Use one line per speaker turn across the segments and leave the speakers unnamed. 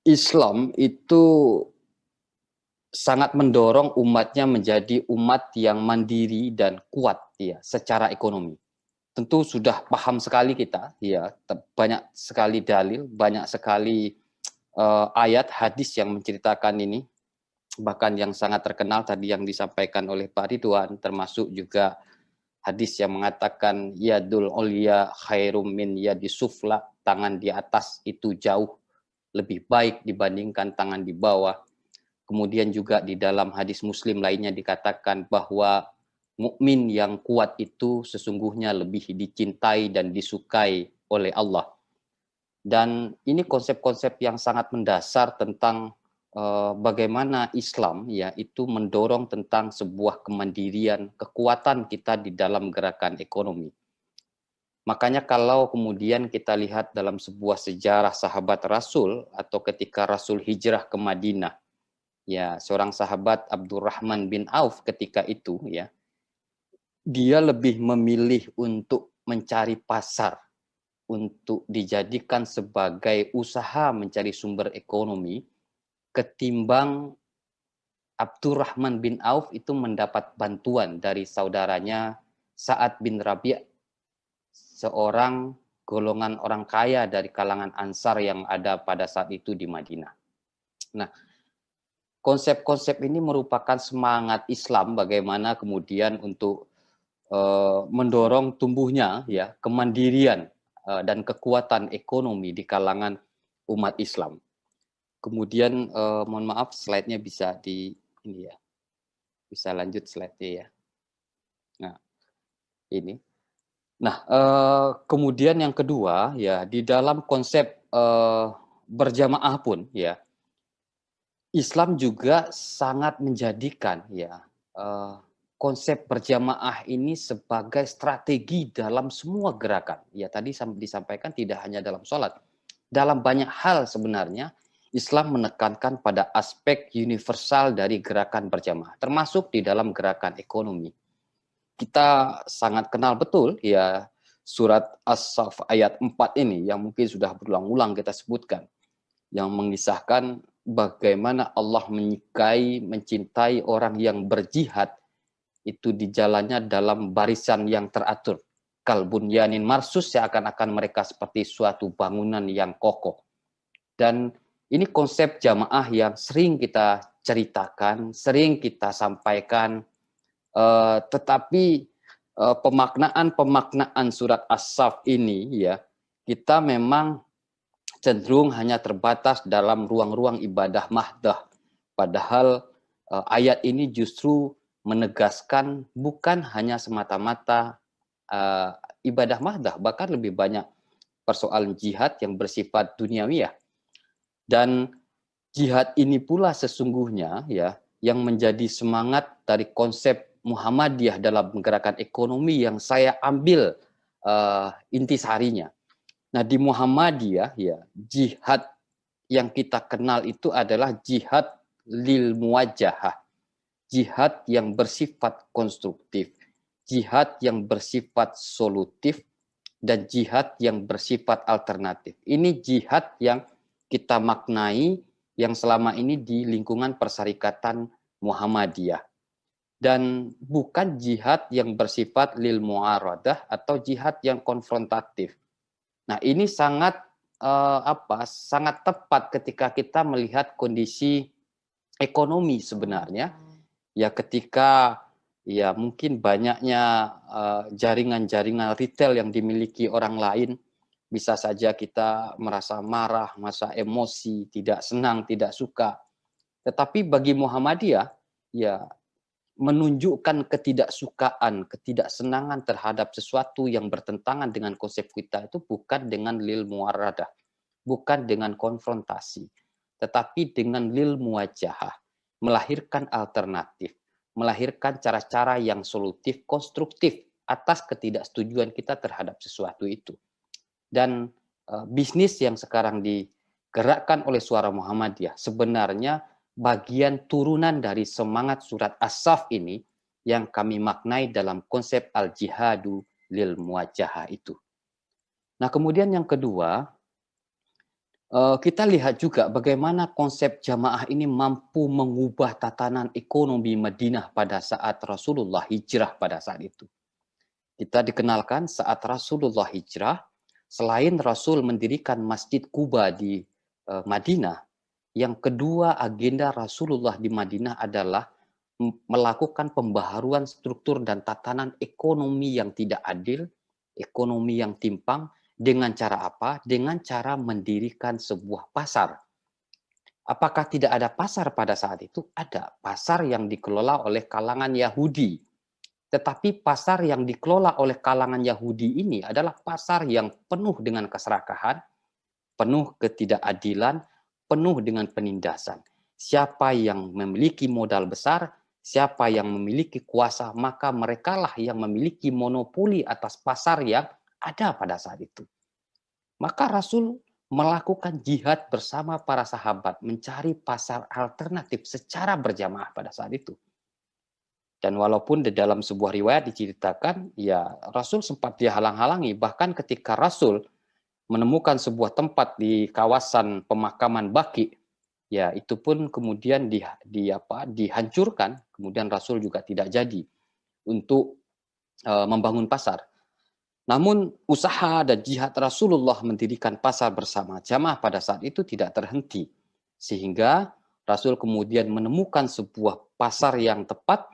Islam itu sangat mendorong umatnya menjadi umat yang mandiri dan kuat ya secara ekonomi. Tentu sudah paham sekali kita ya, banyak sekali dalil, banyak sekali ayat hadis yang menceritakan ini, bahkan yang sangat terkenal tadi yang disampaikan oleh Pak Ridwan, termasuk juga hadis yang mengatakan yadul ulya khairum min yadi sufla, tangan di atas itu jauh lebih baik dibandingkan tangan di bawah. Kemudian juga di dalam hadis Muslim lainnya dikatakan bahwa mukmin yang kuat itu sesungguhnya lebih dicintai dan disukai oleh Allah. Dan ini konsep-konsep yang sangat mendasar tentang bagaimana Islam ya itu mendorong tentang sebuah kemandirian, kekuatan kita di dalam gerakan ekonomi. Makanya kalau kemudian kita lihat dalam sebuah sejarah sahabat Rasul atau ketika Rasul hijrah ke Madinah, ya seorang sahabat Abdurrahman bin Auf ketika itu ya, dia lebih memilih untuk mencari pasar untuk dijadikan sebagai usaha mencari sumber ekonomi ketimbang Abdurrahman bin Auf itu mendapat bantuan dari saudaranya Sa'ad bin Rabi', seorang golongan orang kaya dari kalangan Ansar yang ada pada saat itu di Madinah. Nah, konsep-konsep ini merupakan semangat Islam bagaimana kemudian untuk mendorong tumbuhnya ya kemandirian dan kekuatan ekonomi di kalangan umat Islam. Kemudian mohon maaf slide-nya bisa di ini ya. Bisa lanjut slide-nya ya. Nah, ini. Nah, kemudian yang kedua ya di dalam konsep berjamaah pun ya Islam juga sangat menjadikan ya konsep berjamaah ini sebagai strategi dalam semua gerakan. Ya tadi disampaikan tidak hanya dalam sholat, dalam banyak hal sebenarnya Islam menekankan pada aspek universal dari gerakan berjamaah, termasuk di dalam gerakan ekonomi. Kita sangat kenal betul ya surat As-Saff ayat 4 ini yang mungkin sudah berulang-ulang kita sebutkan, yang mengisahkan bagaimana Allah menyukai, mencintai orang yang berjihad itu di jalannya dalam barisan yang teratur. Kalbunyanin marsus, seakan-akan mereka seperti suatu bangunan yang kokoh. Dan ini konsep jamaah yang sering kita ceritakan, sering kita sampaikan, tetapi pemaknaan surat As-Saff ini ya kita memang cenderung hanya terbatas dalam ruang-ruang ibadah mahdah. Padahal ayat ini justru menegaskan bukan hanya semata-mata ibadah mahdah, bahkan lebih banyak persoalan jihad yang bersifat duniawiyah. Dan jihad ini pula sesungguhnya ya yang menjadi semangat dari konsep Muhammadiyah dalam gerakan ekonomi yang saya ambil intisarinya. Nah, di Muhammadiyah ya, jihad yang kita kenal itu adalah jihad lil muwajahah. Jihad yang bersifat konstruktif, jihad yang bersifat solutif, dan jihad yang bersifat alternatif. Ini jihad yang kita maknai yang selama ini di lingkungan Persyarikatan Muhammadiyah. Dan bukan jihad yang bersifat lil mu'aradah atau jihad yang konfrontatif. Nah, ini sangat sangat tepat ketika kita melihat kondisi ekonomi sebenarnya. Ya ketika ya mungkin banyaknya jaringan-jaringan retail yang dimiliki orang lain, bisa saja kita merasa marah, merasa emosi, tidak senang, tidak suka. Tetapi bagi Muhammadiyah, ya menunjukkan ketidaksukaan, ketidaksenangan terhadap sesuatu yang bertentangan dengan konsep kita itu bukan dengan lil muwaradah, bukan dengan konfrontasi, tetapi dengan lil muwajahah, melahirkan alternatif, melahirkan cara-cara yang solutif, konstruktif atas ketidaksetujuan kita terhadap sesuatu itu. Dan bisnis yang sekarang digerakkan oleh Suara Muhammadiyah sebenarnya bagian turunan dari semangat surat As-Saff ini yang kami maknai dalam konsep al-jihadu lil muwajahah itu. Nah, kemudian yang kedua, Kita lihat juga bagaimana konsep jamaah ini mampu mengubah tatanan ekonomi Madinah pada saat Rasulullah hijrah pada saat itu. Kita dikenalkan saat Rasulullah hijrah, selain Rasul mendirikan Masjid Quba di Madinah, yang kedua agenda Rasulullah di Madinah adalah melakukan pembaharuan struktur dan tatanan ekonomi yang tidak adil, ekonomi yang timpang, dengan cara apa? Dengan cara mendirikan sebuah pasar. Apakah tidak ada pasar pada saat itu? Ada pasar yang dikelola oleh kalangan Yahudi. Tetapi pasar yang dikelola oleh kalangan Yahudi ini adalah pasar yang penuh dengan keserakahan, penuh ketidakadilan, penuh dengan penindasan. Siapa yang memiliki modal besar, siapa yang memiliki kuasa, maka merekalah yang memiliki monopoli atas pasar yang ada pada saat itu. Maka Rasul melakukan jihad bersama para sahabat, mencari pasar alternatif secara berjamaah pada saat itu. Dan walaupun di dalam sebuah riwayat diceritakan, ya Rasul sempat dihalang-halangi, bahkan ketika Rasul menemukan sebuah tempat di kawasan pemakaman Baqi, ya itu pun kemudian dihancurkan, kemudian Rasul juga tidak jadi untuk membangun pasar. Namun usaha dan jihad Rasulullah mendirikan pasar bersama jamaah pada saat itu tidak terhenti, sehingga Rasul kemudian menemukan sebuah pasar yang tepat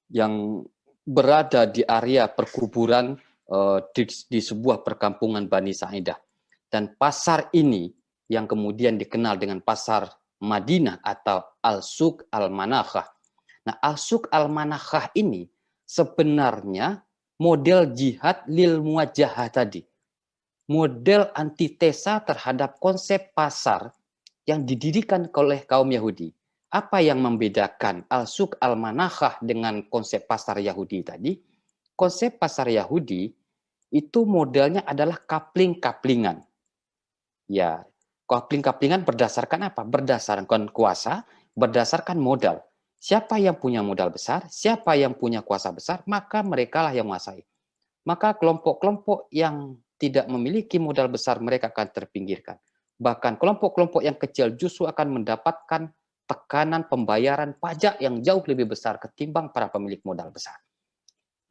yang berada di area perkuburan di sebuah perkampungan Bani Sa'idah. Dan pasar ini yang kemudian dikenal dengan pasar Madinah atau Al-Suq Al-Manakhah. Nah, Al-Suq Al-Manakhah ini sebenarnya model jihad lil muwajjahah tadi. Model antitesa terhadap konsep pasar yang didirikan oleh kaum Yahudi. Apa yang membedakan Al-Suq Al-Manakhah dengan konsep pasar Yahudi tadi? Konsep pasar Yahudi itu modelnya adalah kapling-kaplingan. Ya, kapling-kaplingan berdasarkan apa? Berdasarkan kuasa, berdasarkan modal. Siapa yang punya modal besar, siapa yang punya kuasa besar, maka merekalah yang menguasai. Maka kelompok-kelompok yang tidak memiliki modal besar mereka akan terpinggirkan. Bahkan kelompok-kelompok yang kecil justru akan mendapatkan tekanan pembayaran pajak yang jauh lebih besar ketimbang para pemilik modal besar.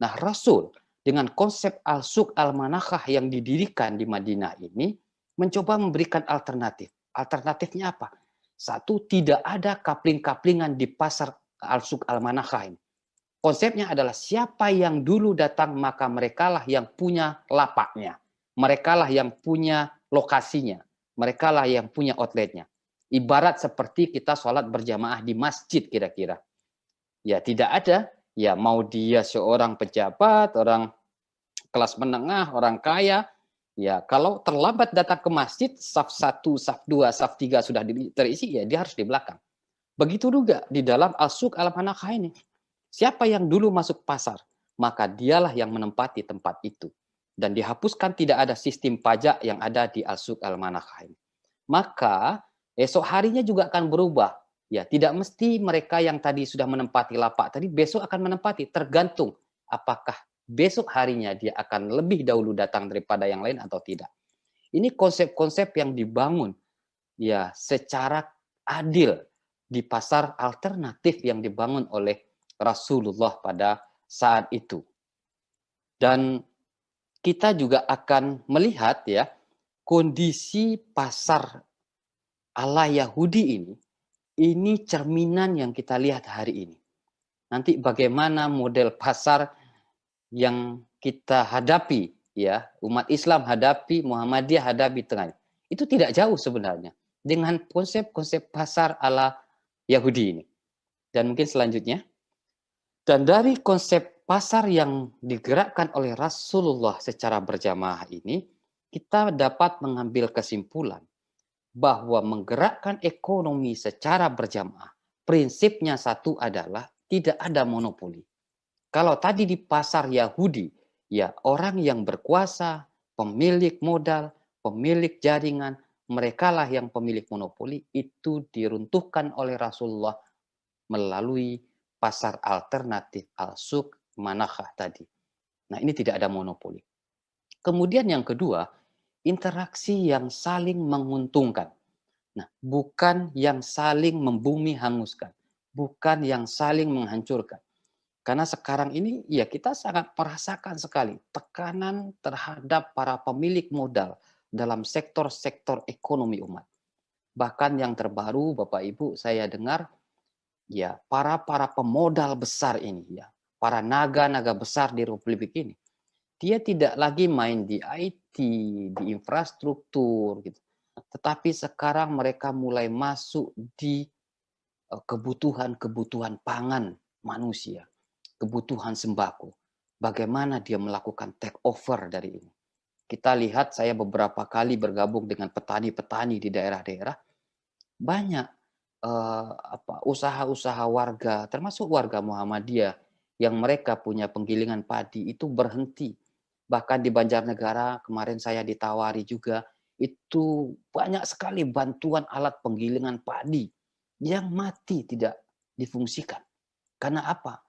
Nah, Rasul dengan konsep Al-Suq Al-Manakhah yang didirikan di Madinah ini mencoba memberikan alternatif. Alternatifnya apa? Satu, tidak ada kapling-kaplingan di pasar Al-Suq Al-Manakhah ini. Konsepnya adalah siapa yang dulu datang maka merekalah yang punya lapaknya. Merekalah yang punya lokasinya. Merekalah yang punya outletnya. Ibarat seperti kita sholat berjamaah di masjid kira-kira. Ya tidak ada, ya mau dia seorang pejabat, orang kelas menengah, orang kaya, ya kalau terlambat datang ke masjid, saf 1, saf 2, saf 3 sudah terisi, ya dia harus di belakang. Begitu juga di dalam Al-Suq Al-Manakhah ini. Siapa yang dulu masuk pasar, maka dialah yang menempati tempat itu. Dan dihapuskan tidak ada sistem pajak yang ada di Al-Suq Al-Manakhah ini. Maka esok harinya juga akan berubah. Ya, tidak mesti mereka yang tadi sudah menempati lapak tadi besok akan menempati, tergantung apakah besok harinya dia akan lebih dahulu datang daripada yang lain atau tidak. Ini konsep-konsep yang dibangun ya secara adil di pasar alternatif yang dibangun oleh Rasulullah pada saat itu. Dan kita juga akan melihat ya kondisi pasar ala Yahudi ini cerminan yang kita lihat hari ini. Nanti bagaimana model pasar yang kita hadapi ya, umat Islam hadapi, Muhammadiyah hadapi tengah. Itu tidak jauh sebenarnya dengan konsep-konsep pasar ala Yahudi ini. Dan mungkin selanjutnya, dan dari konsep pasar yang digerakkan oleh Rasulullah secara berjamaah ini, kita dapat mengambil kesimpulan bahwa menggerakkan ekonomi secara berjamaah, prinsipnya satu adalah tidak ada monopoli. Kalau tadi di pasar Yahudi, ya orang yang berkuasa, pemilik modal, pemilik jaringan, merekalah yang pemilik monopoli, itu diruntuhkan oleh Rasulullah melalui pasar alternatif Al-Suq Manakhah tadi. Nah, ini tidak ada monopoli. Kemudian yang kedua, interaksi yang saling menguntungkan. Nah, bukan yang saling membumi hanguskan, bukan yang saling menghancurkan. Karena sekarang ini ya kita sangat merasakan sekali tekanan terhadap para pemilik modal dalam sektor-sektor ekonomi umat. Bahkan yang terbaru Bapak Ibu saya dengar ya para pemodal besar ini ya, para naga-naga besar di Republik ini, dia tidak lagi main di IT, di infrastruktur gitu. Tetapi sekarang mereka mulai masuk di kebutuhan-kebutuhan pangan manusia, kebutuhan sembako. Bagaimana dia melakukan take over dari ini. Kita lihat saya beberapa kali bergabung dengan petani-petani di daerah-daerah, banyak usaha-usaha warga, termasuk warga Muhammadiyah yang mereka punya penggilingan padi itu berhenti. Bahkan di Banjarnegara kemarin saya ditawari juga, itu banyak sekali bantuan alat penggilingan padi yang mati tidak difungsikan. Karena apa?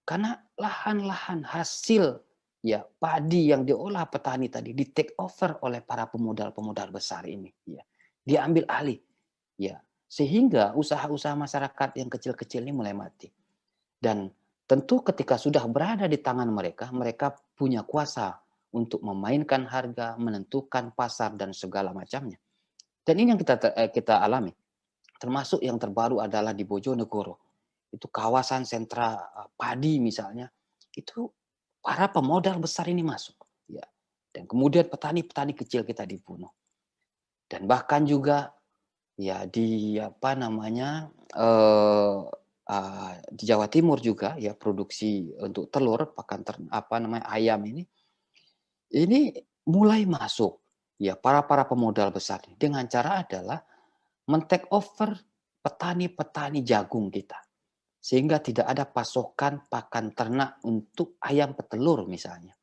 Karena lahan-lahan hasil ya padi yang diolah petani tadi di take over oleh para pemodal-pemodal besar ini ya. Diambil alih ya. Sehingga usaha-usaha masyarakat yang kecil-kecil ini mulai mati. Dan tentu ketika sudah berada di tangan mereka, mereka punya kuasa untuk memainkan harga, menentukan pasar dan segala macamnya. Dan ini yang kita alami. Termasuk yang terbaru adalah di Bojonegoro. Itu kawasan sentra padi misalnya, itu para pemodal besar ini masuk. Ya. Dan kemudian petani-petani kecil kita dibunuh. Dan bahkan juga ya di apa namanya di Jawa Timur juga ya produksi untuk telur apa namanya ayam ini mulai masuk ya para pemodal besar dengan cara adalah men-take over petani-petani jagung kita. Sehingga tidak ada pasokan pakan ternak untuk ayam petelur misalnya.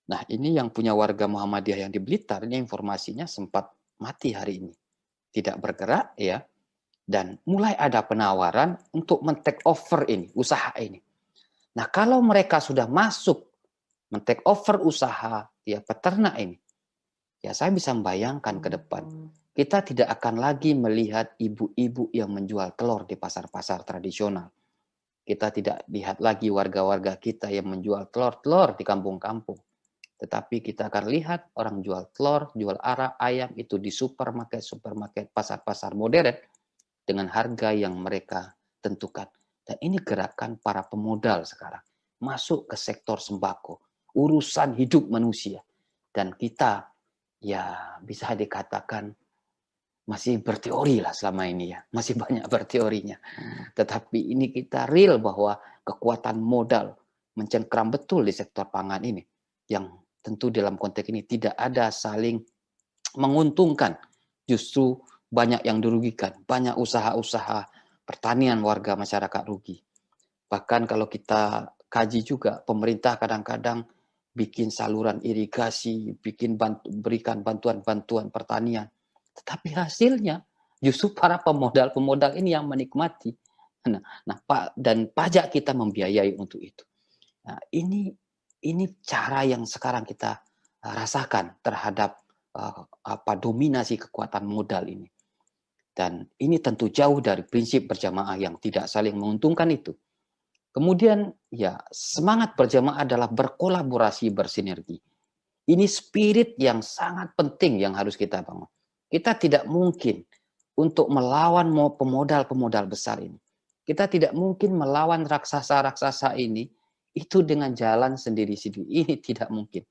Nah ini yang punya warga Muhammadiyah yang di Blitar, ini informasinya sempat mati hari ini. Tidak bergerak ya, dan mulai ada penawaran untuk men-take over ini, usaha ini. Nah kalau mereka sudah masuk men-take over usaha ya peternak ini, ya saya bisa membayangkan ke depan, kita tidak akan lagi melihat ibu-ibu yang menjual telur di pasar-pasar tradisional. Kita tidak lihat lagi warga-warga kita yang menjual telur-telur di kampung-kampung. Tetapi kita akan lihat orang jual telur, jual ayam itu di supermarket, pasar-pasar modern dengan harga yang mereka tentukan. Dan ini gerakan para pemodal sekarang. Masuk ke sektor sembako. Urusan hidup manusia. Dan kita ya bisa dikatakan masih berteori lah selama ini ya. Masih banyak berteorinya. Tetapi ini kita real bahwa kekuatan modal mencengkram betul di sektor pangan ini. Yang tentu dalam konteks ini tidak ada saling menguntungkan. Justru banyak yang dirugikan. Banyak usaha-usaha pertanian warga masyarakat rugi. Bahkan kalau kita kaji juga, pemerintah kadang-kadang bikin saluran irigasi, berikan bantuan-bantuan pertanian. Tetapi hasilnya justru para pemodal-pemodal ini yang menikmati. Dan pajak kita membiayai untuk itu. Nah, ini cara yang sekarang kita rasakan terhadap dominasi kekuatan modal ini. Dan ini tentu jauh dari prinsip berjamaah yang tidak saling menguntungkan itu. Kemudian ya semangat berjamaah adalah berkolaborasi, bersinergi. Ini spirit yang sangat penting yang harus kita bangun. Kita tidak mungkin untuk melawan pemodal-pemodal besar ini. Kita tidak mungkin melawan raksasa-raksasa ini itu dengan jalan sendiri-sendiri. Ini tidak mungkin.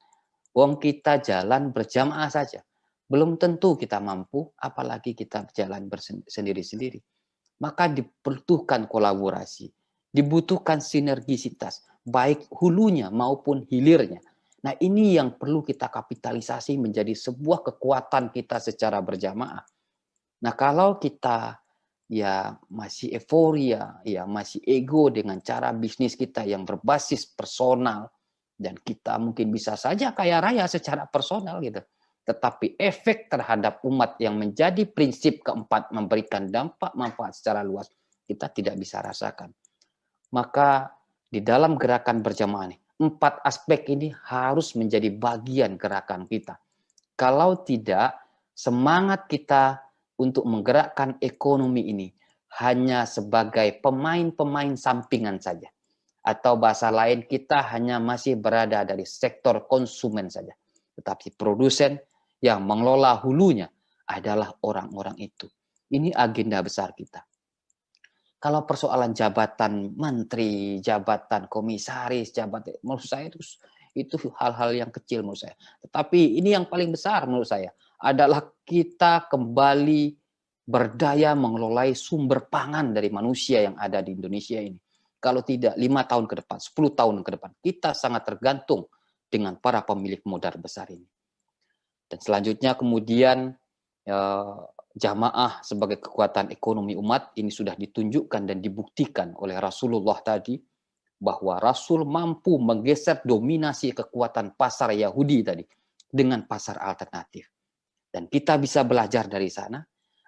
Wong kita jalan berjamaah saja. Belum tentu kita mampu, apalagi kita jalan sendiri-sendiri. Maka dibutuhkan kolaborasi, dibutuhkan sinergisitas, baik hulunya maupun hilirnya. Nah ini yang perlu kita kapitalisasi menjadi sebuah kekuatan kita secara berjamaah. Nah kalau kita ya masih euforia, ya masih ego dengan cara bisnis kita yang berbasis personal, dan kita mungkin bisa saja kaya raya secara personal gitu. Tetapi efek terhadap umat yang menjadi prinsip keempat memberikan dampak manfaat secara luas, kita tidak bisa rasakan. Maka di dalam gerakan berjamaah ini, 4 aspek ini harus menjadi bagian gerakan kita. Kalau tidak, semangat kita untuk menggerakkan ekonomi ini hanya sebagai pemain-pemain sampingan saja. Atau bahasa lain, kita hanya masih berada dari sektor konsumen saja. Tetapi produsen yang mengelola hulunya adalah orang-orang itu. Ini agenda besar kita. Kalau persoalan jabatan menteri, jabatan komisaris, jabatan, menurut saya itu hal-hal yang kecil menurut saya. Tetapi ini yang paling besar menurut saya adalah kita kembali berdaya mengelolai sumber pangan dari manusia yang ada di Indonesia ini. Kalau tidak 5 tahun ke depan, 10 tahun ke depan, kita sangat tergantung dengan para pemilik modal besar ini. Dan selanjutnya kemudian jamaah sebagai kekuatan ekonomi umat ini sudah ditunjukkan dan dibuktikan oleh Rasulullah tadi, bahwa Rasul mampu menggeser dominasi kekuatan pasar Yahudi tadi dengan pasar alternatif. Dan kita bisa belajar dari sana,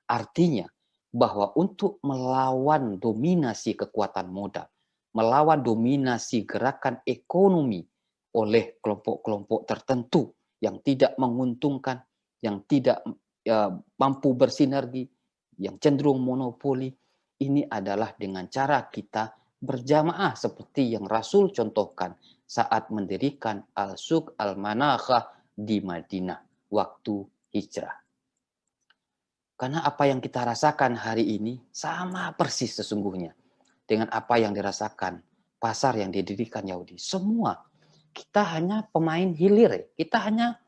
artinya bahwa untuk melawan dominasi kekuatan modal, melawan dominasi gerakan ekonomi oleh kelompok-kelompok tertentu yang tidak menguntungkan, yang tidak mampu bersinergi, yang cenderung monopoli, ini adalah dengan cara kita berjamaah seperti yang Rasul contohkan saat mendirikan Al-Suq Al-Manakhah di Madinah waktu hijrah. Karena apa yang kita rasakan hari ini sama persis sesungguhnya dengan apa yang dirasakan pasar yang didirikan Yahudi. Semua kita hanya pemain hilir, kita hanya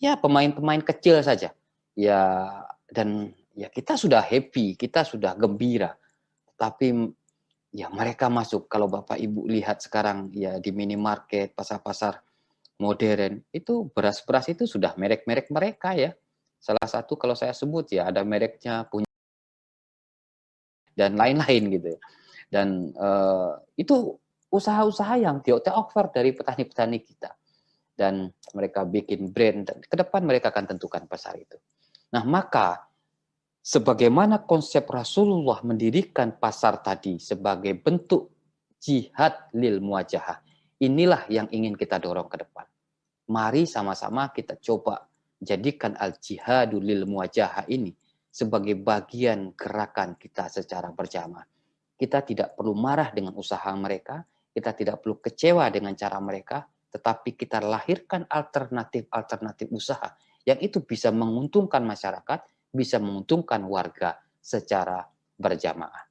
ya pemain-pemain kecil saja. Ya, dan ya kita sudah happy, kita sudah gembira. Tapi ya mereka masuk, kalau Bapak Ibu lihat sekarang ya di minimarket, pasar-pasar modern, itu beras-beras itu sudah merek-merek mereka ya. Salah satu kalau saya sebut ya ada mereknya punya dan lain-lain gitu. Dan itu usaha-usaha yang di-offer dari petani-petani kita. Dan mereka bikin brand, dan ke depan mereka akan tentukan pasar itu. Nah, maka sebagaimana konsep Rasulullah mendirikan pasar tadi sebagai bentuk jihad lil muwajahah, inilah yang ingin kita dorong ke depan. Mari sama-sama kita coba jadikan al-jihadul lil muwajahah ini sebagai bagian gerakan kita secara berjamaah. Kita tidak perlu marah dengan usaha mereka, kita tidak perlu kecewa dengan cara mereka, tetapi kita lahirkan alternatif-alternatif usaha yang itu bisa menguntungkan masyarakat, bisa menguntungkan warga secara berjamaah.